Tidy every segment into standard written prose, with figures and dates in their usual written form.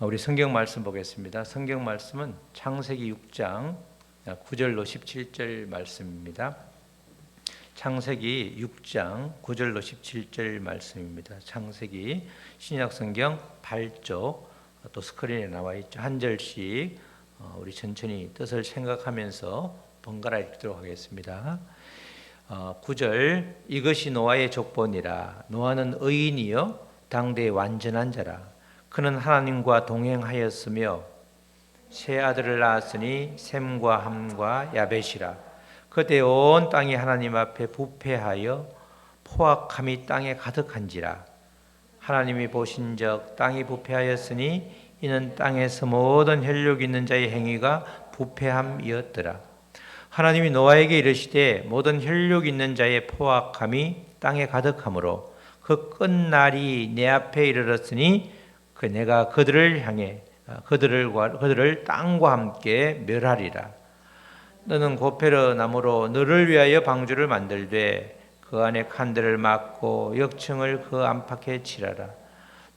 우리 성경 말씀 보겠습니다. 성경 말씀은 창세기 6장 9절로 17절 말씀입니다. 창세기 6장 9절로 17절 말씀입니다. 창세기 신약 성경 8쪽 또 스크린에 나와 있죠. 한 절씩 우리 천천히 뜻을 생각하면서 번갈아 읽도록 하겠습니다. 9절 이것이 노아의 족보니라. 노아는 의인이요 당대의 완전한 자라. 그는 하나님과 동행하였으며 세 아들을 낳았으니 셈과 함과 야벳이라. 그때 온 땅이 하나님 앞에 부패하여 포악함이 땅에 가득한지라. 하나님이 보신즉 땅이 부패하였으니 이는 땅에서 모든 혈육 있는 자의 행위가 부패함이었더라. 하나님이 노아에게 이르시되 모든 혈육 있는 자의 포악함이 땅에 가득하므로 그 끝날이 내 앞에 이르렀으니 내가 그들을 향해 그들을 땅과 함께 멸하리라. 너는 고페르 나무로 너를 위하여 방주를 만들되 그 안에 칸들을 막고 역청을 그 안팎에 칠하라.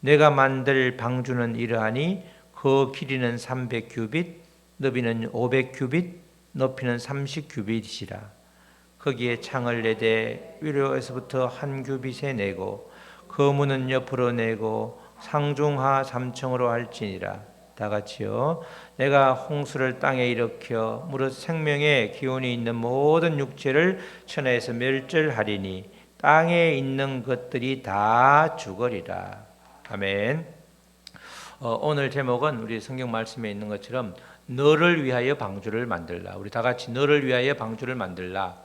내가 만들 방주는 이러하니 그 길이는 300규빗, 너비는 500규빗, 높이는 30규빗이라. 거기에 창을 내되 위로에서부터 한 규빗에 내고 그 문은 옆으로 내고 상중하 3층으로 할지니라. 다 같이요. 내가 홍수를 땅에 일으켜 무릇 생명의 기운이 있는 모든 육체를 천하에서 멸절하리니 땅에 있는 것들이 다 죽으리라. 아멘. 오늘 제목은 우리 성경 말씀에 있는 것처럼 너를 위하여 방주를 만들라. 우리 다 같이 너를 위하여 방주를 만들라.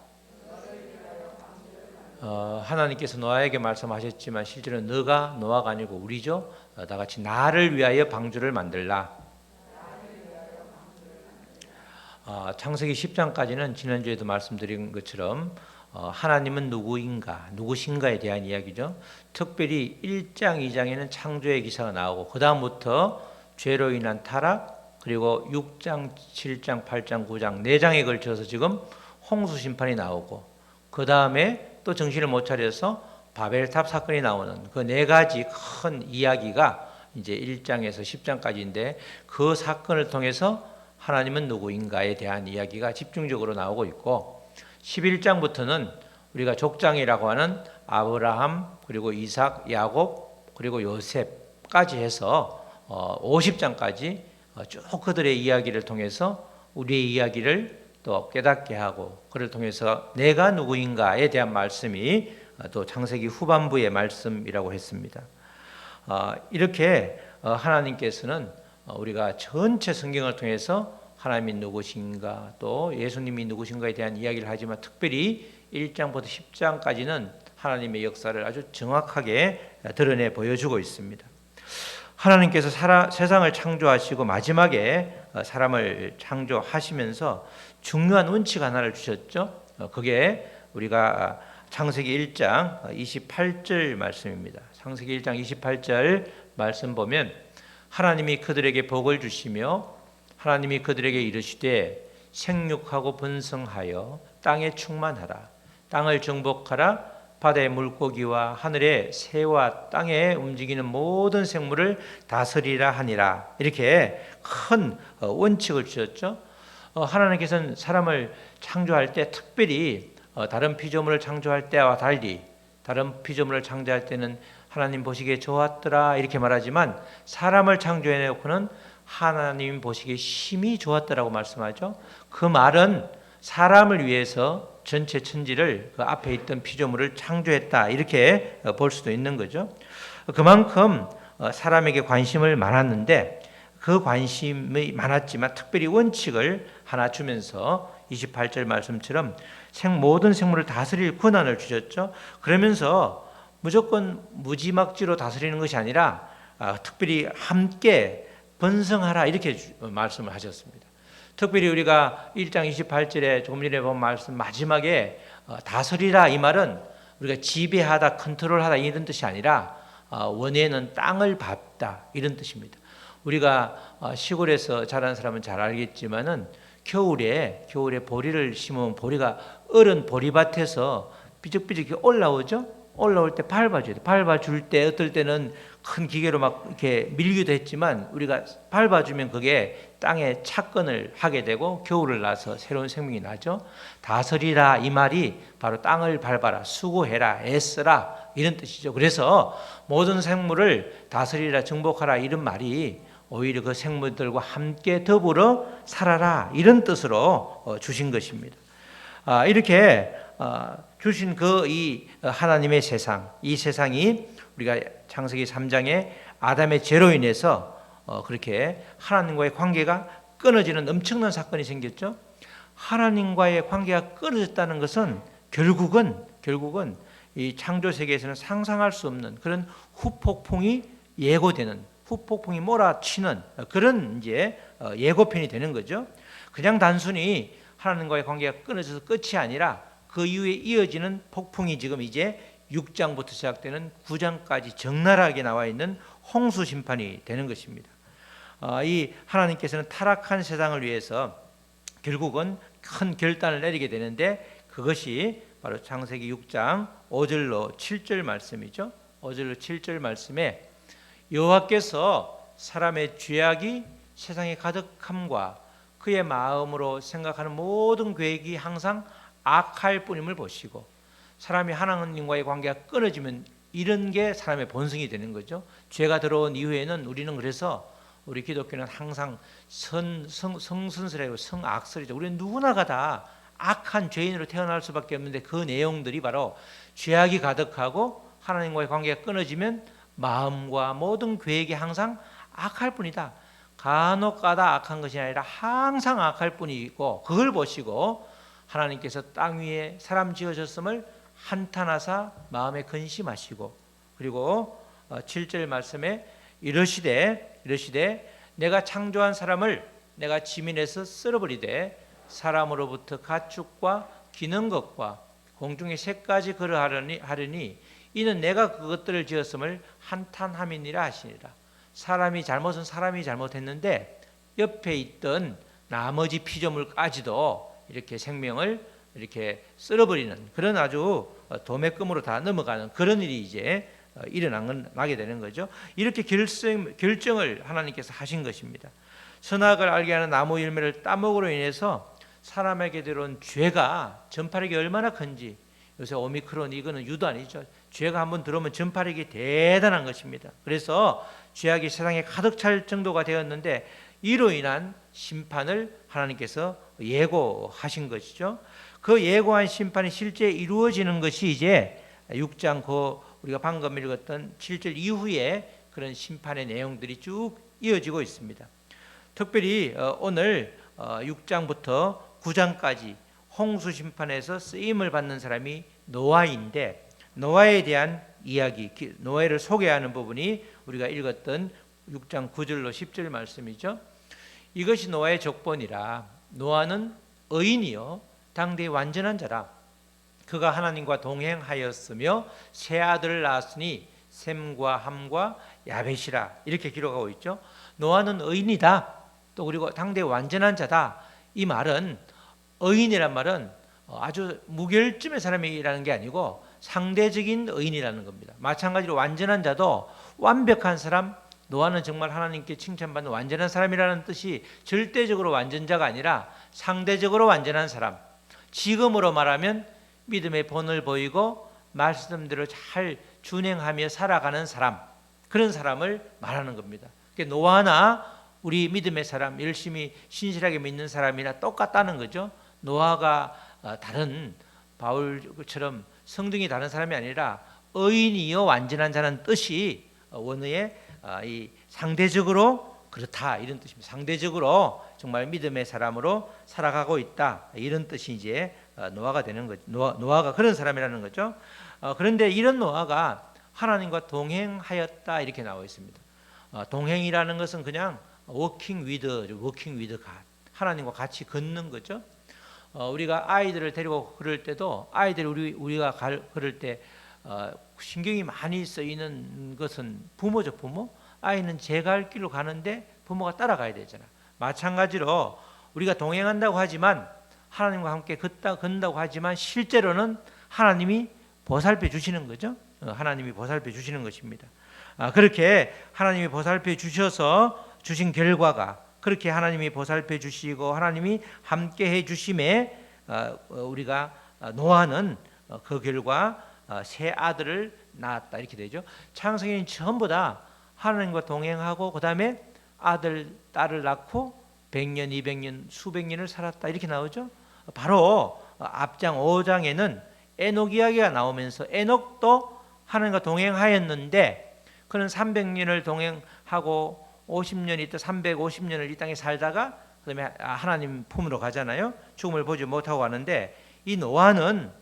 하나님께서 노아에게 말씀하셨지만 실제로 너가 노아가 아니고 우리죠. 다 같이 나를 위하여 방주를 만들라. 창세기 10장까지는 지난주에도 말씀드린 것처럼 하나님은 누구신가에 대한 이야기죠. 특별히 1장, 2장에는 창조의 기사가 나오고 그 다음부터 죄로 인한 타락, 그리고 6장, 7장, 8장, 9장 4장에 걸쳐서 지금 홍수 심판이 나오고 그 다음에 또 정신을 못 차려서 바벨탑 사건이 나오는 그 4가지 큰 이야기가 이제 1장에서 10장까지인데 그 사건을 통해서 하나님은 누구인가에 대한 이야기가 집중적으로 나오고 있고 11장부터는 우리가 족장이라고 하는 아브라함 그리고 이삭, 야곱 그리고 요셉까지 해서 50장까지 쭉 그들의 이야기를 통해서 우리의 이야기를 또 깨닫게 하고 그를 통해서 내가 누구인가에 대한 말씀이 또 창세기 후반부의 말씀이라고 했습니다. 이렇게 하나님께서는 우리가 전체 성경을 통해서 하나님이 누구신가 또 예수님이 누구신가에 대한 이야기를 하지만 특별히 1장부터 10장까지는 하나님의 역사를 아주 정확하게 드러내 보여주고 있습니다. 하나님께서 세상을 창조하시고 마지막에 사람을 창조하시면서 중요한 원칙 하나를 주셨죠. 그게 우리가 창세기 1장 28절 말씀입니다. 창세기 1장 28절 말씀 보면 하나님이 그들에게 복을 주시며 하나님이 그들에게 이르시되 생육하고 번성하여 땅에 충만하라. 땅을 정복하라. 바다의 물고기와 하늘의 새와 땅에 움직이는 모든 생물을 다스리라 하니라. 이렇게 큰 원칙을 주셨죠. 하나님께서는 사람을 창조할 때 특별히 다른 피조물을 창조할 때와 달리 다른 피조물을 창조할 때는 하나님 보시기에 좋았더라 이렇게 말하지만 사람을 창조해 놓고는 하나님 보시기에 심히 좋았더라고 말씀하죠. 그 말은 사람을 위해서 전체 천지를 그 앞에 있던 피조물을 창조했다 이렇게 볼 수도 있는 거죠. 그만큼 사람에게 관심을 많았는데 그 관심이 많았지만 특별히 원칙을 하나 주면서 28절 말씀처럼 모든 생물을 다스릴 권한을 주셨죠. 그러면서 무조건 무지막지로 다스리는 것이 아니라 특별히 함께 번성하라 이렇게 말씀을 하셨습니다. 특별히 우리가 1장 28절에 조금 전에 본 말씀 마지막에 다스리라 이 말은 우리가 지배하다 컨트롤하다 이런 뜻이 아니라 원에는 땅을 밟다 이런 뜻입니다. 우리가 시골에서 자란 사람은 잘 알겠지만은 겨울에 보리를 심으면 보리가 어른 보리밭에서 삐죽삐죽 올라오죠. 올라올 때 밟아줘야 돼. 밟아줄 때 어떨 때는 큰 기계로 막 이렇게 밀기도 했지만 우리가 밟아주면 그게 땅에 착근을 하게 되고 겨울을 나서 새로운 생명이 나죠. 다스리라 이 말이 바로 땅을 밟아라, 수고해라, 애쓰라 이런 뜻이죠. 그래서 모든 생물을 다스리라, 정복하라 이런 말이 오히려 그 생물들과 함께 더불어 살아라 이런 뜻으로 주신 것입니다. 이렇게 주신 이 하나님의 세상, 이 세상이 우리가 창세기 3장에 아담의 죄로 인해서 그렇게 하나님과의 관계가 끊어지는 엄청난 사건이 생겼죠. 하나님과의 관계가 끊어졌다는 것은 결국은 이 창조 세계에서는 상상할 수 없는 그런 후폭풍이 예고되는, 후폭풍이 몰아치는 그런 이제 예고편이 되는 거죠. 그냥 단순히 하나님과의 관계가 끊어져서 끝이 아니라 그 이후에 이어지는 폭풍이 지금 이제 6장부터 시작되는 9장까지 적나라하게 나와 있는 홍수 심판이 되는 것입니다. 이 하나님께서는 타락한 세상을 위해서 결국은 큰 결단을 내리게 되는데 그것이 바로 창세기 6장 5절로 7절 말씀이죠. 5절로 7절 말씀에 여호와께서 사람의 죄악이 세상에 가득함과 그의 마음으로 생각하는 모든 계획이 항상 악할 뿐임을 보시고 사람이 하나님과의 관계가 끊어지면 이런 게 사람의 본성이 되는 거죠. 죄가 들어온 이후에는 우리는 그래서 우리 기독교는 항상 성선설이고 성악설이죠. 우리는 누구나가 다 악한 죄인으로 태어날 수밖에 없는데 그 내용들이 바로 죄악이 가득하고 하나님과의 관계가 끊어지면 마음과 모든 계획이 항상 악할 뿐이다. 간혹가다 악한 것이 아니라 항상 악할 뿐이고 그걸 보시고 하나님께서 땅 위에 사람 지으셨음을 한탄하사 마음에 근심하시고 그리고 7절 말씀에 이르시되 내가 창조한 사람을 내가 지면에서 쓸어버리되 사람으로부터 가축과 기는 것과 공중의 새까지 그러하려니 이는 내가 그것들을 지었음을 한탄함이니라 하시니라. 사람이 잘못은 사람이 잘못했는데 옆에 있던 나머지 피조물까지도 이렇게 생명을 이렇게 쓸어버리는 그런 아주 도매금으로 다 넘어가는 그런 일이 이제 일어나게 되는 거죠. 이렇게 결정을 하나님께서 하신 것입니다. 선악을 알게 하는 나무 열매를 따먹으로 인해서 사람에게 들어온 죄가 전파력이 얼마나 큰지 요새 오미크론 이거는 유도 아니죠. 죄가 한번 들어오면 전파력이 대단한 것입니다. 그래서 죄악이 세상에 가득 찰 정도가 되었는데 이로 인한 심판을 하나님께서 예고하신 것이죠. 그 예고한 심판이 실제 이루어지는 것이 이제 6장 우리가 방금 읽었던 7절 이후에 그런 심판의 내용들이 쭉 이어지고 있습니다. 특별히 오늘 6장부터 9장까지 홍수 심판에서 쓰임을 받는 사람이 노아인데 노아에 대한 이야기, 노아를 소개하는 부분이 우리가 읽었던 6장 9절로 10절 말씀이죠. 이것이 노아의 족본이라 노아는 의인이요 당대의 완전한 자라. 그가 하나님과 동행하였으며 세 아들을 낳았으니 셈과 함과 야벳이라 이렇게 기록하고 있죠. 노아는 의인이다. 또 그리고 당대의 완전한 자다. 이 말은 의인이란 말은 아주 무결점의 사람이라는 게 아니고 상대적인 의인이라는 겁니다. 마찬가지로 완전한 자도 완벽한 사람, 노아는 정말 하나님께 칭찬받는 완전한 사람이라는 뜻이 절대적으로 완전자가 아니라 상대적으로 완전한 사람. 지금으로 말하면 믿음의 본을 보이고 말씀대로 잘 준행하며 살아가는 사람, 그런 사람을 말하는 겁니다. 그러니까 노아나 우리 믿음의 사람, 열심히 신실하게 믿는 사람이나 똑같다는 거죠. 노아가 다른 바울처럼 성등이 다른 사람이 아니라 의인이요 완전한 자는 뜻이 원어에 이 상대적으로 그렇다 이런 뜻입니다. 상대적으로 정말 믿음의 사람으로 살아가고 있다 이런 뜻이 이제 노아가 되는 거죠. 노아가 그런 사람이라는 거죠. 그런데 이런 노아가 하나님과 동행하였다 이렇게 나와 있습니다. 동행이라는 것은 그냥 워킹 위드 갓, 하나님과 같이 걷는 거죠. 우리가 아이들을 데리고 그럴 때도 아이들 우리가 그럴 때 신경이 많이 쓰이는 것은 부모죠. 부모. 아이는 제 갈 길로 가는데 부모가 따라가야 되잖아. 마찬가지로 우리가 동행한다고 하지만 하나님과 함께 걷는다고 하지만 실제로는 하나님이 보살펴 주시는 거죠. 하나님이 보살펴 주시는 것입니다. 그렇게 하나님이 보살펴 주셔서 주신 결과가, 그렇게 하나님이 보살펴 주시고 하나님이 함께 해 주심에 우리가 노아는 그 결과 세 아들을 낳았다 이렇게 되죠. 창세기는 전부 다 하나님과 동행하고 그 다음에 아들 딸을 낳고 100년 200년 수백 년을 살았다 이렇게 나오죠. 바로 앞장 5장에는 에녹 이야기가 나오면서 에녹도 하나님과 동행하였는데 그는 300년을 동행하고 50년 있다 350년을 이 땅에 살다가 그다음에 하나님 품으로 가잖아요. 죽음을 보지 못하고 가는데 이 노아는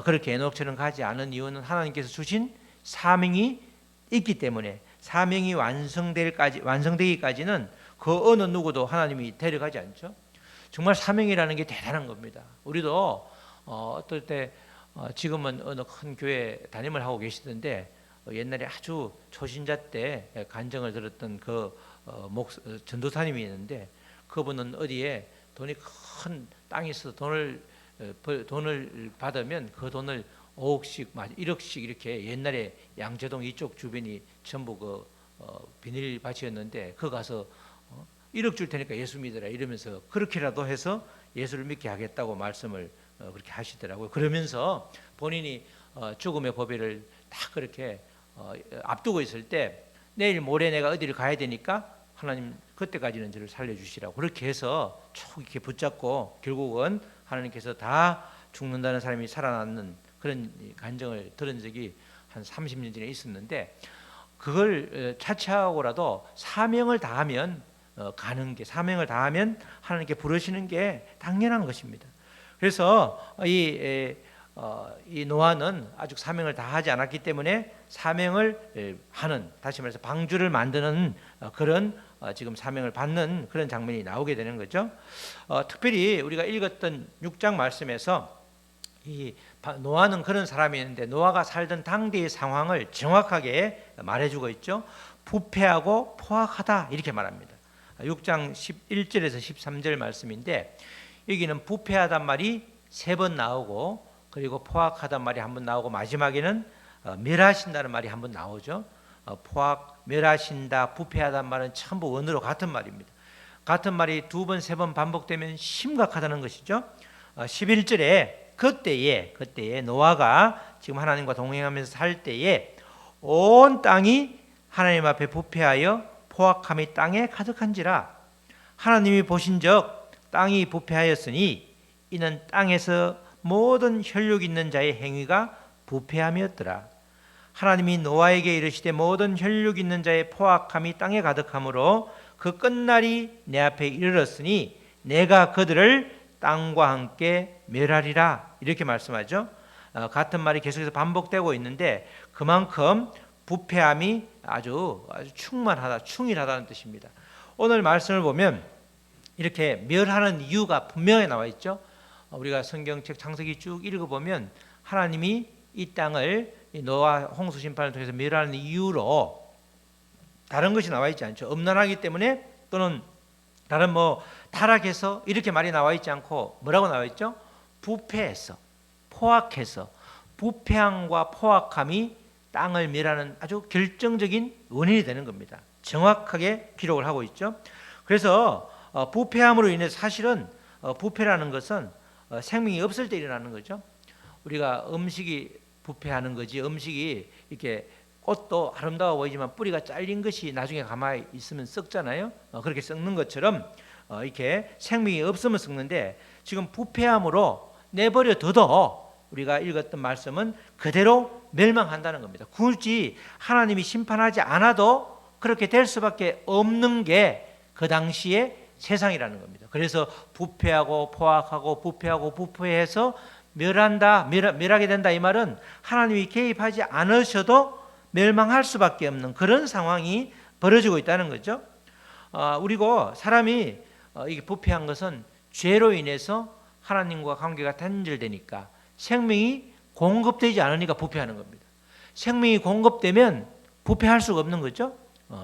그렇게 에녹처럼 가지 않은 이유는 하나님께서 주신 사명이 있기 때문에 사명이 완성되기까지는 그 어느 누구도 하나님이 데려가지 않죠. 정말 사명이라는 게 대단한 겁니다. 우리도 어떨 때 지금은 어느 큰 교회 담임을 하고 계시던데 옛날에 아주 초신자 때 간증을 들었던 그 전도사님이 있는데 그분은 어디에 돈이 큰 땅이 있어서 돈을 받으면 그 돈을 5억씩 1억씩 이렇게 이렇게 양재동 이쪽 주변이 전부 그 비닐밭이었는데 그 가서 1억 줄 테니까 예수 믿으라 이러면서 그렇게라도 해서 예수를 믿게 하겠다고 말씀을 그렇게 하시더라고요. 그러면서 본인이 죽음의 고비를 딱 그렇게 앞두고 있을 때 내일 모레 내가 어디를 가야 되니까 하나님 그때까지는 저를 살려주시라고 그렇게 해서 쭉 이렇게 붙잡고 결국은 하나님께서 다 죽는다는 사람이 살아났는 그런 간증을 들은 적이 한 30년 전에 있었는데 그걸 차치하고라도 사명을 다하면 가는 게 사명을 다하면 하나님께 부르시는 게 당연한 것입니다. 그래서 이 노아는 아직 사명을 다하지 않았기 때문에 사명을 하는 다시 말해서 방주를 만드는 그런 지금 사명을 받는 그런 장면이 나오게 되는 거죠. 특별히 우리가 읽었던 6장 말씀에서 이 노아는 그런 사람이었는데 노아가 살던 당대의 상황을 정확하게 말해주고 있죠. 부패하고 포악하다 이렇게 말합니다. 6장 11절에서 13절 말씀인데 여기는 부패하단 말이 3번 나오고 그리고 포악하단 말이 한 번 나오고 마지막에는 멸하신다는 말이 한 번 나오죠. 포악, 멸하신다, 부패하단 말은 전부 원어로 같은 말입니다. 같은 말이 2번, 3번 반복되면 심각하다는 것이죠. 11절에 그때에 노아가 지금 하나님과 동행하면서 살 때에 온 땅이 하나님 앞에 부패하여 포악함이 땅에 가득한지라 하나님이 보신즉 땅이 부패하였으니 이는 땅에서 모든 혈육 있는 자의 행위가 부패함이었더라. 하나님이 노아에게 이르시되 모든 혈육 있는 자의 포악함이 땅에 가득하므로 그 끝날이 내 앞에 이르렀으니 내가 그들을 땅과 함께 멸하리라 이렇게 말씀하죠. 같은 말이 계속해서 반복되고 있는데 그만큼 부패함이 아주 충일하다는 뜻입니다. 오늘 말씀을 보면 이렇게 멸하는 이유가 분명히 나와 있죠. 우리가 성경책 창세기 쭉 읽어보면 하나님이 이 땅을 노아 홍수 심판을 통해서 멸하는 이유로 다른 것이 나와 있지 않죠. 음란하기 때문에 또는 다른 타락해서 이렇게 말이 나와 있지 않고 뭐라고 나와 있죠? 부패해서 포악해서 부패함과 포악함이 땅을 멸하는 아주 결정적인 원인이 되는 겁니다. 정확하게 기록을 하고 있죠. 그래서 부패함으로 인해 사실은 부패라는 것은 생명이 없을 때 일어나는 거죠. 우리가 음식이 부패하는 거지 음식이 이렇게 꽃도 아름다워 보이지만 뿌리가 잘린 것이 나중에 가만히 있으면 썩잖아요. 그렇게 썩는 것처럼 이렇게 생명이 없으면 썩는데 지금 부패함으로 내버려 둬도 우리가 읽었던 말씀은 그대로 멸망한다는 겁니다. 굳이 하나님이 심판하지 않아도 그렇게 될 수밖에 없는 게 그 당시의 세상이라는 겁니다. 그래서 부패하고 포악하고 부패해서 멸하게 된다 이 말은 하나님이 개입하지 않으셔도 멸망할 수밖에 없는 그런 상황이 벌어지고 있다는 거죠. 그리고 사람이 이게 부패한 것은 죄로 인해서 하나님과 관계가 단절되니까 생명이 공급되지 않으니까 부패하는 겁니다. 생명이 공급되면 부패할 수가 없는 거죠.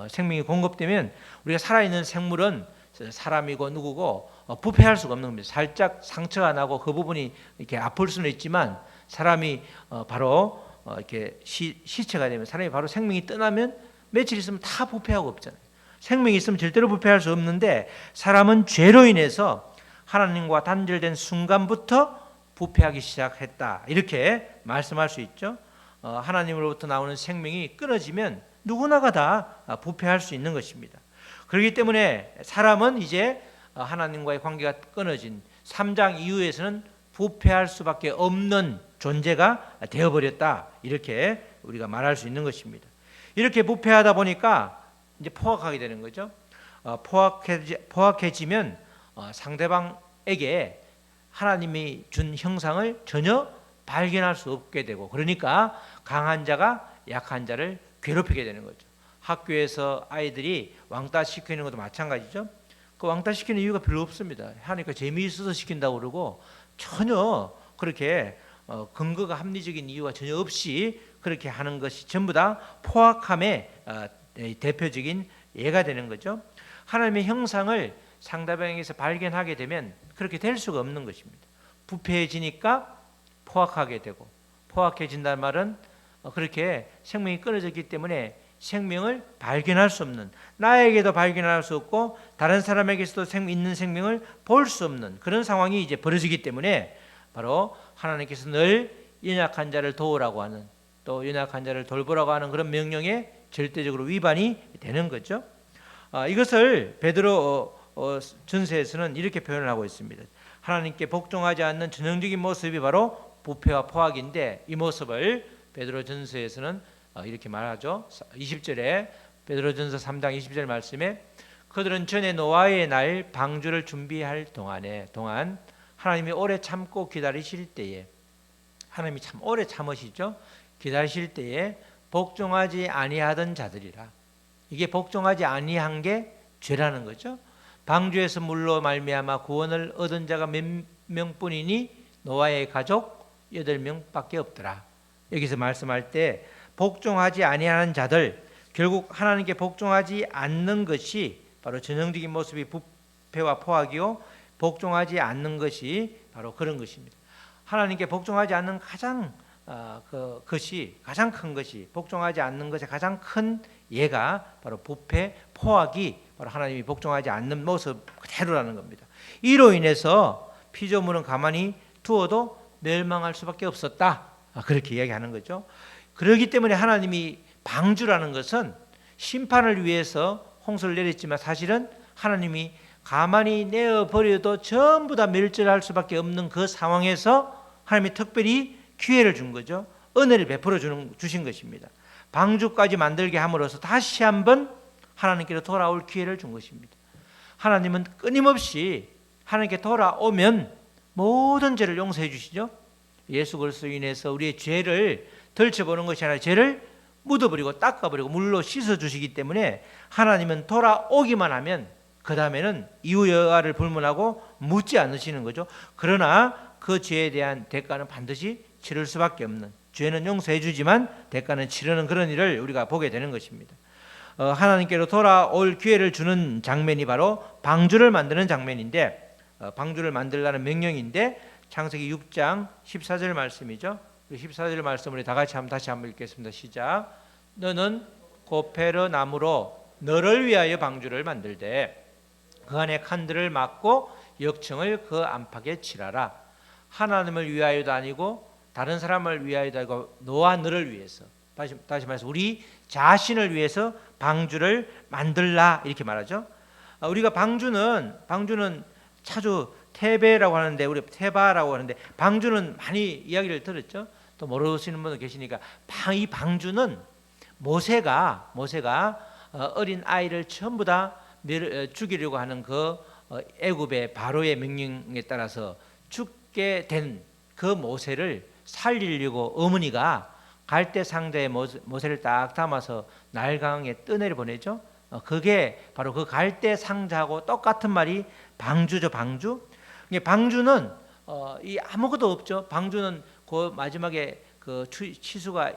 생명이 공급되면 우리가 살아있는 생물은 사람이고 누구고 부패할 수가 없는 겁니다. 살짝 상처가 나고 그 부분이 이렇게 아플 수는 있지만 사람이 바로 이렇게 시체가 되면 사람이 바로 생명이 떠나면 며칠 있으면 다 부패하고 없잖아요. 생명이 있으면 절대로 부패할 수 없는데 사람은 죄로 인해서 하나님과 단절된 순간부터 부패하기 시작했다. 이렇게 말씀할 수 있죠. 하나님으로부터 나오는 생명이 끊어지면 누구나가 다 부패할 수 있는 것입니다. 그렇기 때문에 사람은 이제 하나님과의 관계가 끊어진 3장 이후에서는 부패할 수밖에 없는 존재가 되어버렸다. 이렇게 우리가 말할 수 있는 것입니다. 이렇게 부패하다 보니까 이제 포악하게 되는 거죠. 포악해지면 상대방에게 하나님이 준 형상을 전혀 발견할 수 없게 되고, 그러니까 강한 자가 약한 자를 괴롭히게 되는 거죠. 학교에서 아이들이 왕따 시키는 것도 마찬가지죠. 그 왕따 시키는 이유가 별로 없습니다. 하니까 재미있어서 시킨다고 그러고 전혀 그렇게 근거가 합리적인 이유가 전혀 없이 그렇게 하는 것이 전부 다 포악함의 대표적인 예가 되는 거죠. 하나님의 형상을 상대방에게서 발견하게 되면 그렇게 될 수가 없는 것입니다. 부패해지니까 포악하게 되고, 포악해진다는 말은 그렇게 생명이 끊어졌기 때문에 생명을 발견할 수 없는, 나에게도 발견할 수 없고 다른 사람에게서도 있는 생명을 볼 수 없는 그런 상황이 이제 벌어지기 때문에 바로 하나님께서 늘 연약한 자를 도우라고 하는, 또 연약한 자를 돌보라고 하는 그런 명령에 절대적으로 위반이 되는 거죠. 이것을 베드로 전서에서는 이렇게 표현을 하고 있습니다. 하나님께 복종하지 않는 전형적인 모습이 바로 부패와 포악인데, 이 모습을 베드로 전서에서는 이렇게 말하죠. 20절에 베드로 전서 3장 20절 말씀에 그들은 전에 노아의 날 방주를 준비할 동안 하나님이 오래 참고 기다리실 때에, 하나님이 참 오래 참으시죠. 기다리실 때에 복종하지 아니하던 자들이라. 이게 복종하지 아니한 게 죄라는 거죠. 방주에서 물로 말미암아 구원을 얻은 자가 몇 명뿐이니 노아의 가족 8명밖에 없더라. 여기서 말씀할 때 복종하지 아니하는 자들, 결국 하나님께 복종하지 않는 것이 바로 전형적인 모습이 부패와 포악이요, 복종하지 않는 것이 바로 그런 것입니다. 하나님께 복종하지 않는 것이 가장 큰 것이, 복종하지 않는 것의 가장 큰 예가 바로 부패, 포악이 바로 하나님이 복종하지 않는 모습 그대로라는 겁니다. 이로 인해서 피조물은 가만히 두어도 멸망할 수밖에 없었다. 그렇게 이야기하는 거죠. 그렇기 때문에 하나님이 방주라는 것은 심판을 위해서 홍수를 내렸지만 사실은 하나님이 가만히 내어버려도 전부 다 멸절할 수밖에 없는 그 상황에서 하나님이 특별히 기회를 준 거죠. 은혜를 베풀어 주신 것입니다. 방주까지 만들게 함으로써 다시 한번 하나님께로 돌아올 기회를 준 것입니다. 하나님은 끊임없이 하나님께 돌아오면 모든 죄를 용서해 주시죠. 예수 그리스도로 인해서 우리의 죄를 덜쳐보는 것이 아니라 죄를 묻어버리고 닦아버리고 물로 씻어주시기 때문에 하나님은 돌아오기만 하면 그 다음에는 이후 여하를 불문하고 묻지 않으시는 거죠. 그러나 그 죄에 대한 대가는 반드시 치를 수밖에 없는, 죄는 용서해 주지만 대가는 치르는 그런 일을 우리가 보게 되는 것입니다. 하나님께로 돌아올 기회를 주는 장면이 바로 방주를 만드는 장면인데, 방주를 만들라는 명령인데 창세기 6장 14절 말씀이죠. 14절 말씀을 다 같이 다시 한번 읽겠습니다. 시작. 너는 고페르 나무로 너를 위하여 방주를 만들되 그 안에 칸들을 막고 역청을 그 안팎에 칠하라. 하나님을 위하여도 아니고 다른 사람을 위하여도 아니고 너와 너를 위해서, 다시 말해서 우리 자신을 위해서 방주를 만들라 이렇게 말하죠. 우리가 방주는 자주 테베라고 하는데, 우리 테바라고 하는데 방주는 많이 이야기를 들었죠. 또 모르시는 분도 계시니까 이 방주는 모세가 어린 아이를 전부 다 죽이려고 하는 그 애굽의 바로의 명령에 따라서 죽게 된 그 모세를 살리려고 어머니가 갈대 상자에 모세를 딱 담아서 날강에 떠내려 보내죠. 그게 바로 그 갈대 상자하고 똑같은 말이 방주죠. 방주는 이 아무것도 없죠. 방주는 그 마지막에 그 치수가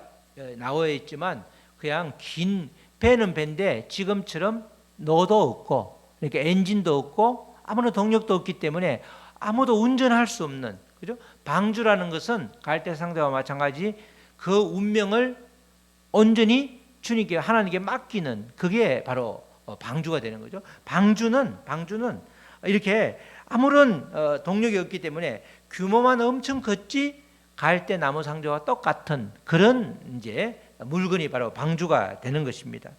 나와 있지만 그냥 긴 배는 배인데 지금처럼 노도 없고, 그러니까 엔진도 없고 아무런 동력도 없기 때문에 아무도 운전할 수 없는, 그죠? 방주라는 것은 갈대 상자와 마찬가지 그 운명을 온전히 주님께 하나님께 맡기는 그게 바로 방주가 되는 거죠. 방주는 이렇게 아무런 동력이 없기 때문에 규모만 엄청 컸지 갈대 나무 상자와 똑같은 그런 이제 물건이 바로 방주가 되는 것입니다.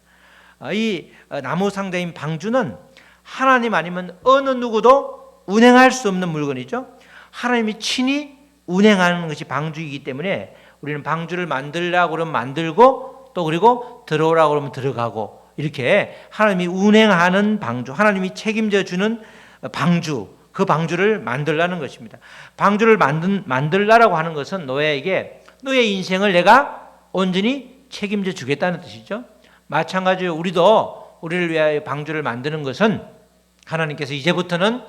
이 나무 상자인 방주는 하나님 아니면 어느 누구도 운행할 수 없는 물건이죠. 하나님이 친히 운행하는 것이 방주이기 때문에 우리는 방주를 만들라고 그러면 만들고 또 그리고 들어오라고 그러면 들어가고 이렇게 하나님이 운행하는 방주, 하나님이 책임져 주는 방주, 그 방주를 만들라는 것입니다. 방주를 만들라라고 하는 것은 노아에게 너의 인생을 내가 온전히 책임져 주겠다는 뜻이죠. 마찬가지로 우리도 우리를 위하여 방주를 만드는 것은 하나님께서 이제부터는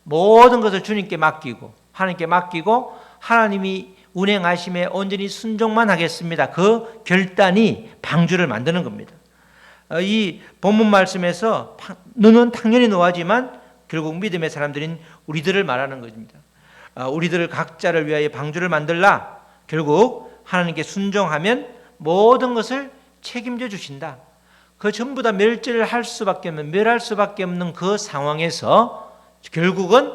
모든 것을 주님께 맡기고 하나님께 맡기고 하나님이 운행하심에 온전히 순종만 하겠습니다. 그 결단이 방주를 만드는 겁니다. 이 본문 말씀에서 너는 당연히 노아지만 결국 믿음의 사람들인 우리들을 말하는 것입니다. 우리들을 각자를 위하여 방주를 만들라. 결국 하나님께 순종하면 모든 것을 책임져 주신다. 그 전부 다 멸할 수밖에 없는 그 상황에서 결국은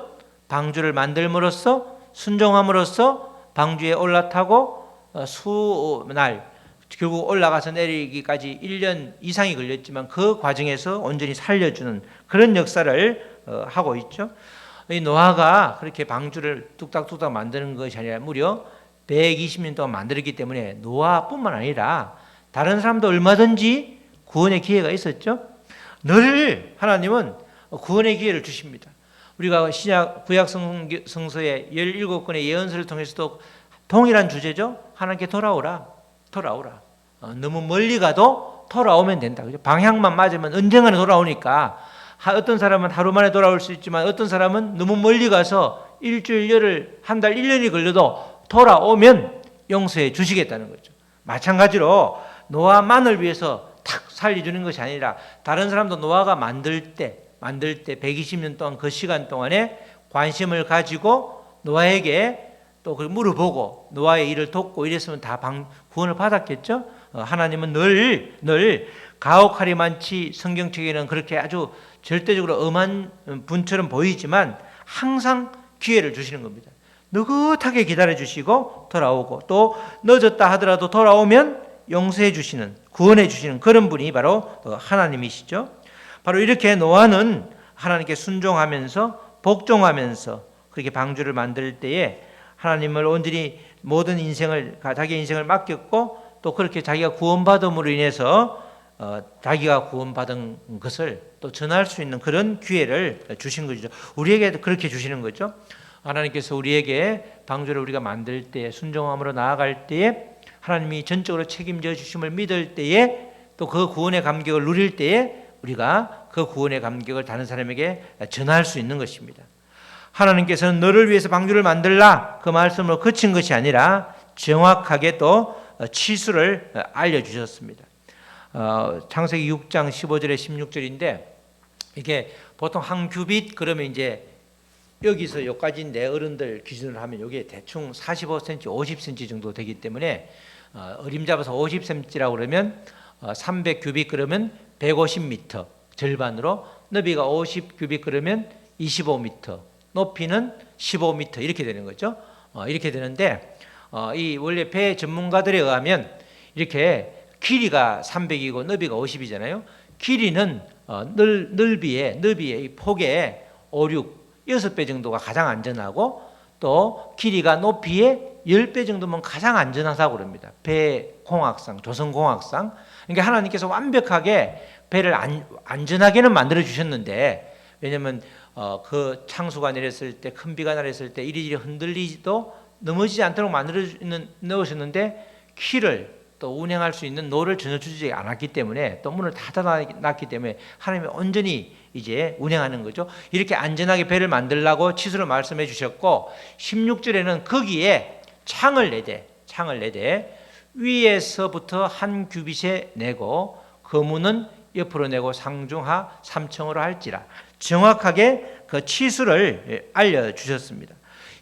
방주를 만들므로써 순종함으로써 방주에 올라타고 수날 결국 올라가서 내리기까지 1년 이상이 걸렸지만 그 과정에서 온전히 살려주는 그런 역사를 하고 있죠. 이 노아가 그렇게 방주를 뚝딱뚝딱 만드는 것이 아니라 무려 120년 동안 만들었기 때문에 노아뿐만 아니라 다른 사람도 얼마든지 구원의 기회가 있었죠. 늘 하나님은 구원의 기회를 주십니다. 우리가 구약 성서의 17권의 예언서를 통해서도 동일한 주제죠. 하나님께 돌아오라. 너무 멀리 가도 돌아오면 된다. 방향만 맞으면 언젠가는 돌아오니까 어떤 사람은 하루 만에 돌아올 수 있지만 어떤 사람은 너무 멀리 가서 일주일, 열흘, 한 달, 1년이 걸려도 돌아오면 용서해 주시겠다는 거죠. 마찬가지로 노아만을 위해서 탁 살려주는 것이 아니라 다른 사람도 노아가 만들 때 120년 동안 그 시간 동안에 관심을 가지고 노아에게 또 물어보고 노아의 일을 돕고 이랬으면 다 구원을 받았겠죠. 하나님은 늘 가혹하리만치 성경책에는 그렇게 아주 절대적으로 엄한 분처럼 보이지만 항상 기회를 주시는 겁니다. 느긋하게 기다려 주시고 돌아오고 또 늦었다 하더라도 돌아오면 용서해 주시는 구원해 주시는 그런 분이 바로 하나님이시죠. 바로 이렇게 노아는 하나님께 순종하면서 복종하면서 그렇게 방주를 만들 때에 하나님을 온전히 모든 인생을 자기의 인생을 맡겼고 또 그렇게 자기가 구원받음으로 인해서 자기가 구원받은 것을 또 전할 수 있는 그런 기회를 주신 거죠. 우리에게 그렇게 주시는 거죠. 하나님께서 우리에게 방주를 우리가 만들 때 순종함으로 나아갈 때에 하나님이 전적으로 책임져 주심을 믿을 때에 또 그 구원의 감격을 누릴 때에 우리가 그 구원의 감격을 다른 사람에게 전할 수 있는 것입니다. 하나님께서는 너를 위해서 방주를 만들라 그 말씀으로 그친 것이 아니라 정확하게 또 치수를 알려주셨습니다. 창세기 6장 15절에 16절인데 이게 보통 한 규빗 그러면 이제 여기서 여기까지인데 어른들 기준으로 하면 이게 대충 45cm, 50cm 정도 되기 때문에 어림잡아서 50cm라고 그러면 300규빗 그러면 150m 절반으로 너비가 50규빗 그러면 25m 높이는 15m 이렇게 되는 거죠. 이렇게 되는데 이 원래 배 전문가들에 의하면 이렇게 길이가 300이고 너비가 50이잖아요. 길이는 너비의 이 폭의 5, 6배 정도가 가장 안전하고 또 길이가 높이의 10배 정도면 가장 안전하다고 그럽니다. 배 공학상, 조선 공학상. 그러니까 하나님께서 완벽하게 배를 안전하게는 만들어 주셨는데 왜냐하면 그 창수가 내렸을 때 큰 비가 내렸을 때 이리저리 흔들리지도 넘어지지 않도록 만들어 넣으셨는데 키를 또 운행할 수 있는 노를 전혀 주지 않았기 때문에 또 문을 닫아놨기 때문에 하나님이 온전히 이제 운행하는 거죠. 이렇게 안전하게 배를 만들라고 치수를 말씀해 주셨고 16절에는 거기에 창을 내되 위에서부터 한 규빗에 내고 그 문은 옆으로 내고 상중하 3층으로 할지라 정확하게 그 치수를 알려주셨습니다.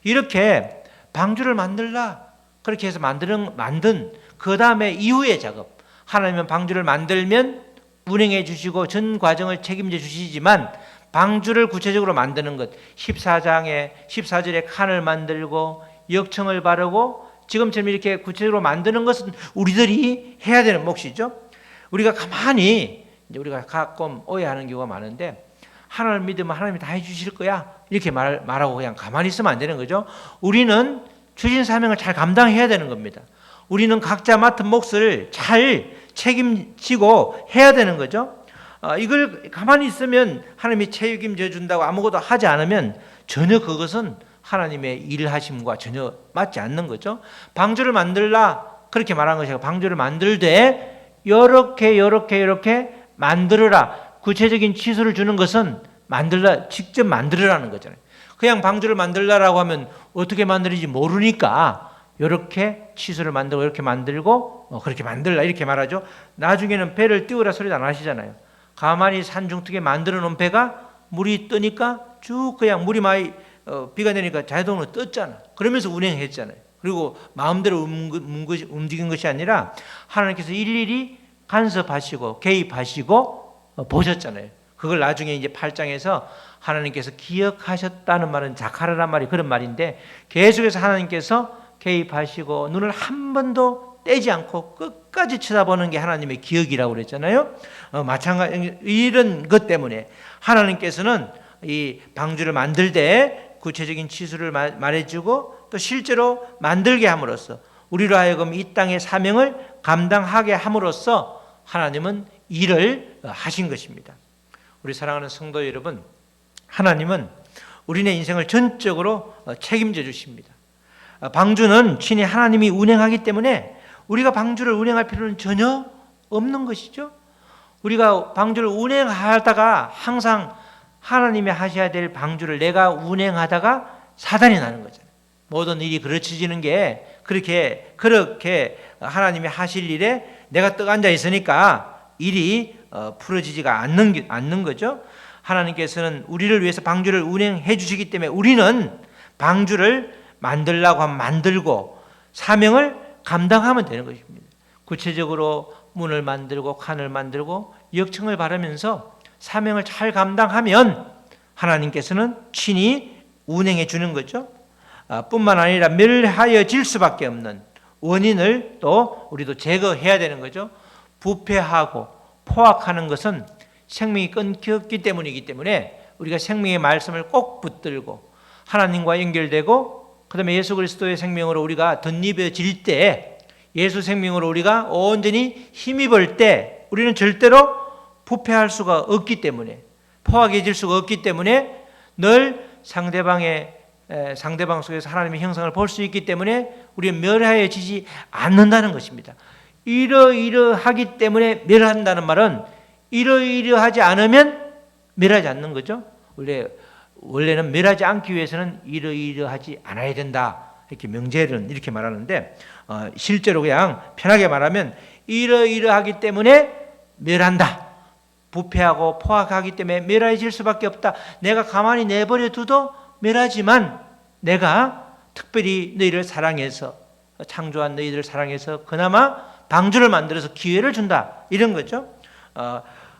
이렇게 방주를 만들라 그렇게 해서 만든 그 다음에 이후의 작업. 하나님은 방주를 만들면 운행해 주시고 전 과정을 책임져 주시지만 방주를 구체적으로 만드는 것, 14절에 칸을 만들고 역청을 바르고 지금처럼 이렇게 구체적으로 만드는 것은 우리들이 해야 되는 몫이죠. 우리가 가만히 이제 우리가 가끔 오해하는 경우가 많은데 하나님을 믿으면 하나님이 다 해주실 거야 이렇게 말하고 그냥 가만히 있으면 안 되는 거죠. 우리는 주신 사명을 잘 감당해야 되는 겁니다. 우리는 각자 맡은 몫을 잘 책임지고 해야 되는 거죠. 이걸 가만히 있으면 하나님이 책임져 준다고 아무것도 하지 않으면 전혀 그것은 하나님의 일하심과 전혀 맞지 않는 거죠. 방주를 만들라 그렇게 말한 것이 아니고 방주를 만들되 이렇게 만들어라. 구체적인 치수를 주는 것은 만들라, 직접 만들으라는 거잖아요. 그냥 방주를 만들라라고 하면 어떻게 만들는지 모르니까 이렇게 치수를 만들고 이렇게 만들고 그렇게 만들라 이렇게 말하죠. 나중에는 배를 띄우라 소리도 안 하시잖아요. 가만히 산중턱에 만들어 놓은 배가 물이 뜨니까 쭉 그냥 물이 많이 비가 내니까 자동으로 떴잖아. 그러면서 운행했잖아요. 그리고 마음대로 움직인 것이 아니라 하나님께서 일일이 간섭하시고 개입하시고 보셨잖아요. 그걸 나중에 이제 8장에서 하나님께서 기억하셨다는 말은 자카르란 말이 그런 말인데 계속해서 하나님께서 개입하시고 눈을 한 번도 떼지 않고 끝까지 쳐다보는 게 하나님의 기억이라고 그랬잖아요. 마찬가지 이런 것 때문에 하나님께서는 이 방주를 만들 때 구체적인 치수를 말해주고 또 실제로 만들게 함으로써 우리로 하여금 이 땅의 사명을 감당하게 함으로써 하나님은 일을 하신 것입니다. 우리 사랑하는 성도 여러분, 하나님은 우리네 인생을 전적으로 책임져 주십니다. 방주는 친히 하나님이 운행하기 때문에 우리가 방주를 운행할 필요는 전혀 없는 것이죠. 우리가 방주를 운행하다가 항상 하나님이 하셔야 될 방주를 내가 운행하다가 사단이 나는 거잖아요. 모든 일이 그르쳐지는 게 그렇게 하나님이 하실 일에 내가 떡 앉아 있으니까 일이 풀어지지가 않는 거죠. 하나님께서는 우리를 위해서 방주를 운행해 주시기 때문에 우리는 방주를 만들라고 하면 만들고 사명을 감당하면 되는 것입니다. 구체적으로 문을 만들고 칸을 만들고 역청을 바르면서 사명을 잘 감당하면 하나님께서는 친히 운행해 주는 거죠. 뿐만 아니라 멸하여질 수밖에 없는 원인을 또 우리도 제거해야 되는 거죠. 부패하고 포악하는 것은 생명이 끊겼기 때문이기 때문에 우리가 생명의 말씀을 꼭 붙들고 하나님과 연결되고 그다음에 예수 그리스도의 생명으로 우리가 덧입어질 때 예수 생명으로 우리가 온전히 힘입을 때 우리는 절대로 부패할 수가 없기 때문에 포악해질 수가 없기 때문에 늘 상대방 속에서 하나님의 형상을 볼 수 있기 때문에 우리는 멸하여지지 않는다는 것입니다. 이러하기 때문에 멸한다는 말은 이러하지 않으면 멸하지 않는 거죠. 원래는 멸하지 않기 위해서는 이러하지 않아야 된다. 이렇게 명제는 이렇게 말하는데 실제로 그냥 편하게 말하면 이러하기 때문에 멸한다. 부패하고 포악하기 때문에 멸해질 수밖에 없다. 내가 가만히 내버려 둬도 멸하지만 내가 특별히 너희를 사랑해서 창조한 너희들을 사랑해서 그나마 방주를 만들어서 기회를 준다. 이런 거죠.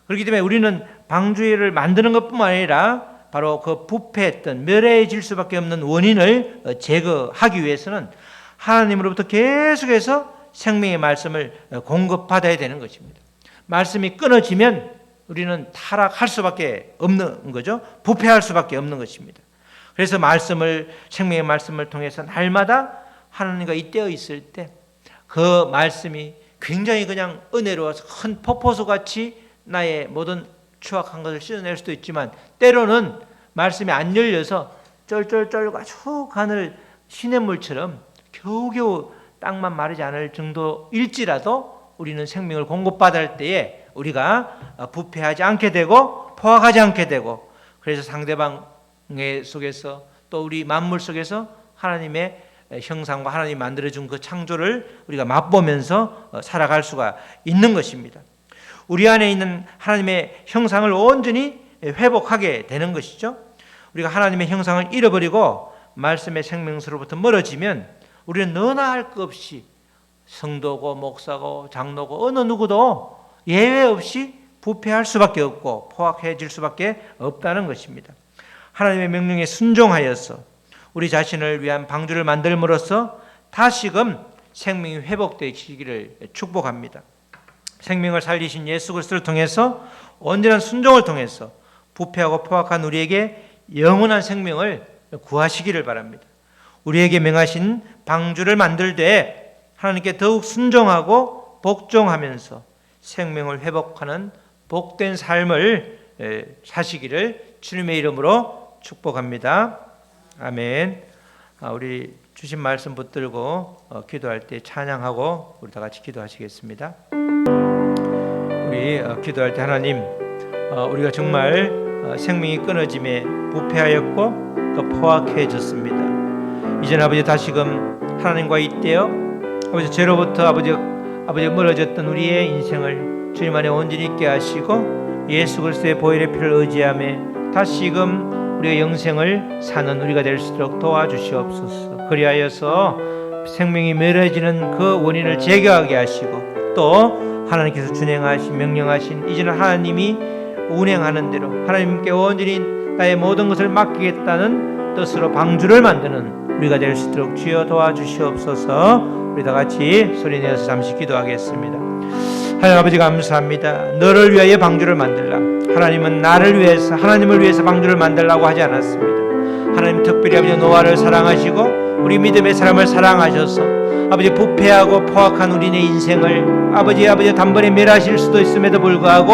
그렇기 때문에 우리는 방주를 만드는 것뿐만 아니라 바로 그 부패했던 멸해질 수밖에 없는 원인을 제거하기 위해서는 하나님으로부터 계속해서 생명의 말씀을 공급받아야 되는 것입니다. 말씀이 끊어지면 우리는 타락할 수밖에 없는 거죠. 부패할 수밖에 없는 것입니다. 그래서 생명의 말씀을 통해서 날마다 하나님과 잇대어 있을 때 그 말씀이 굉장히 그냥 은혜로워서 큰 폭포수같이 나의 모든 추악한 것을 씻어낼 수도 있지만 때로는 말씀이 안 열려서 쩔쩔쩔 아주 가늘 시냇물처럼 겨우겨우 땅만 마르지 않을 정도일지라도 우리는 생명을 공급받을 때에 우리가 부패하지 않게 되고 포악하지 않게 되고 그래서 상대방의 속에서 또 우리 만물 속에서 하나님의 형상과 하나님이 만들어준 그 창조를 우리가 맛보면서 살아갈 수가 있는 것입니다. 우리 안에 있는 하나님의 형상을 온전히 회복하게 되는 것이죠. 우리가 하나님의 형상을 잃어버리고 말씀의 생명수로부터 멀어지면 우리는 너나 할 것 없이 성도고 목사고 장로고 어느 누구도 예외 없이 부패할 수밖에 없고 포악해질 수밖에 없다는 것입니다. 하나님의 명령에 순종하여서 우리 자신을 위한 방주를 만들므로써 다시금 생명이 회복되시기를 축복합니다. 생명을 살리신 예수 그리스도를 통해서 온전한 순종을 통해서 부패하고 포악한 우리에게 영원한 생명을 구하시기를 바랍니다. 우리에게 명하신 방주를 만들되 하나님께 더욱 순종하고 복종하면서 생명을 회복하는 복된 삶을 사시기를 주님의 이름으로 축복합니다. 아멘. 우리 주신 말씀 붙들고 기도할 때 찬양하고 우리 다 같이 기도하시겠습니다. 우리 기도할 때 하나님, 우리가 정말 생명이 끊어짐에 부패하였고 또 포악해졌습니다. 이제는 아버지 다시금 하나님과 잇대어 아버지 죄로부터 아버지 멀어졌던 우리의 인생을 주님 안에 온전히 있게 하시고 예수 그리스도의 보혈의 피를 의지하며 다시금 우리가 영생을 사는 우리가 될 수 있도록 도와주시옵소서. 그리하여서 생명이 멸해지는 그 원인을 제거하게 하시고 또 하나님께서 준행하신 명령하신 이제는 하나님이 운행하는 대로 하나님께 온전히 나의 모든 것을 맡기겠다는 뜻으로 방주를 만드는 우리가 될 수 있도록 주여 도와주시옵소서. 우리 다 같이 소리내어서 잠시 기도하겠습니다. 하나님 아버지 감사합니다. 너를 위하여 방주를 만들라. 하나님은 나를 위해서 하나님을 위해서 방주를 만들라고 하지 않았습니다. 하나님 특별히 아버지 노아를 사랑하시고 우리 믿음의 사람을 사랑하셔서 아버지 부패하고 포악한 우리의 인생을 아버지 단번에 멸하실 수도 있음에도 불구하고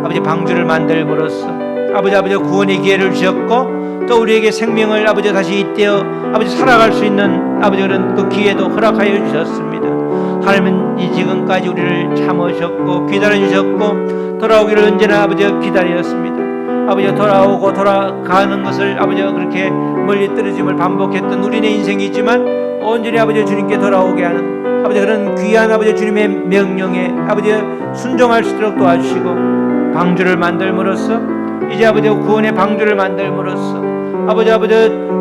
아버지 방주를 만들므로써 아버지 구원의 기회를 주셨고 또 우리에게 생명을 아버지 다시 잇대어 아버지 살아갈 수 있는 아버지 그런 그 기회도 허락하여 주셨습니다. 하나님은 이 지금까지 우리를 참으셨고 기다려 주셨고 돌아오기를 언제나 아버지 기다렸습니다. 아버지 돌아오고 돌아가는 것을 아버지 그렇게 멀리 떨어짐을 반복했던 우리의 인생이지만 온전히 아버지 주님께 돌아오게 하는 아버지 그런 귀한 아버지 주님의 명령에 아버지 순종할 수 있도록 도와주시고 방주를 만들므로써 이제 아버지 구원의 방주를 만들므로써 아버지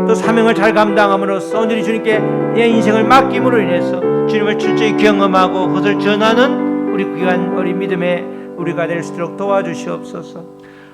또 사명을 잘 감당함으로써 온전히 주님께 내 인생을 맡김으로 인해서 주님을 철저히 경험하고 그것을 전하는 우리 귀한 우리 믿음의 우리가 될 수 있도록 도와주시옵소서.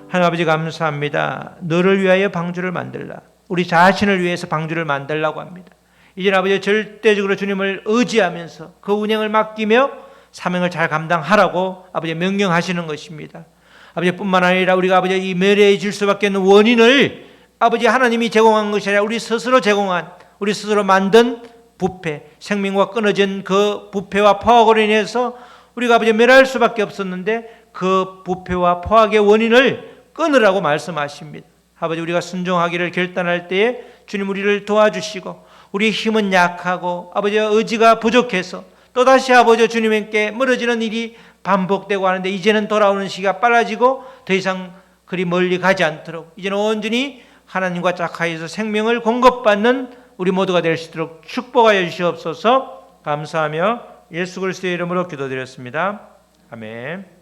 하나님 아버지 감사합니다. 너를 위하여 방주를 만들라. 우리 자신을 위해서 방주를 만들라고 합니다. 이제는 아버지 절대적으로 주님을 의지하면서 그 운행을 맡기며 사명을 잘 감당하라고 아버지 명령하시는 것입니다. 아버지 뿐만 아니라 우리가 아버지 이 멸해질 수밖에 없는 원인을 아버지 하나님이 제공한 것이 아니라 우리 스스로 제공한 우리 스스로 만든 부패 생명과 끊어진 그 부패와 포악으로 인해서 우리가 아버지 멸할 수밖에 없었는데 그 부패와 포악의 원인을 끊으라고 말씀하십니다. 아버지 우리가 순종하기를 결단할 때에 주님 우리를 도와주시고 우리의 힘은 약하고 아버지 의지가 부족해서 또다시 아버지 주님께 멀어지는 일이 반복되고 하는데 이제는 돌아오는 시기가 빨라지고 더 이상 그리 멀리 가지 않도록 이제는 온전히 하나님과 짝하여서 생명을 공급받는 우리 모두가 될 수 있도록 축복하여 주시옵소서. 감사하며 예수 그리스도의 이름으로 기도드렸습니다. 아멘.